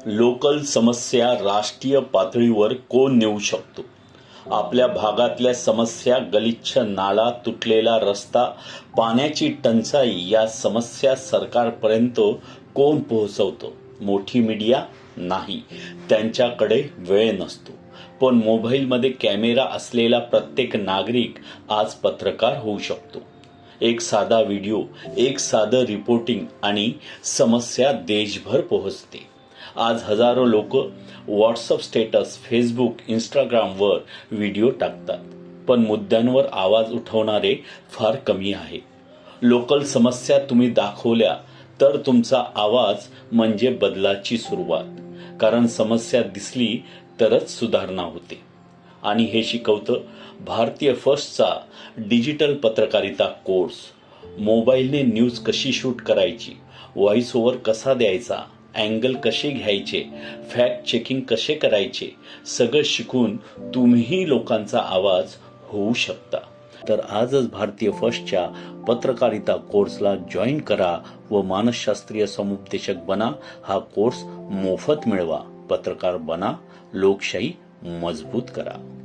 Local समस्या राष्ट्रीय पातळीवर कोण नेऊ शकतो? आपल्या भागातल्या समस्या, गलिच्छ नाला, तुटलेला रस्ता, पाण्याची टंचाई या समस्या सरकारपर्यंत कोण पोहोचवतो? मोठी मीडिया नाही, त्यांच्याकडे वेळ नसतो. पण मोबाईलमध्ये कॅमेरा असलेला प्रत्येक नागरिक आज पत्रकार होऊ शकतो. एक साधा व्हिडिओ, एक साधं रिपोर्टिंग आणि समस्या देशभर पोहोचते. आज हजारो लोक व्हॉट्सअप स्टेटस, फेसबुक, इंस्टाग्रामवर व्हिडिओ टाकतात, पण मुद्द्यांवर आवाज उठवणारे फार कमी आहेत. लोकल समस्या तुम्ही दाखवल्या तर तुमचा आवाज म्हणजे बदलाची सुरुवात. कारण समस्या दिसली तरच सुधारणा होते. आणि हे शिकवतं भारतीय फर्स्टचा डिजिटल पत्रकारिता कोर्स. मोबाईलने न्यूज कशी शूट करायची, व्हॉइस ओव्हर कसा द्यायचा, अँगल कसे घ्यायचे, फॅक्ट चेकिंग कसे करायचे, सगळं शिकून तुम्हीही लोकांचा आवाज होऊ शकता. तर आजच भारतीय फर्स्टच्या पत्रकारिता कोर्सला जॉईन करा व मानसशास्त्रीय समुपदेशक बना. हा कोर्स मोफत मिळवा. पत्रकार बना, लोकशाही मजबूत करा.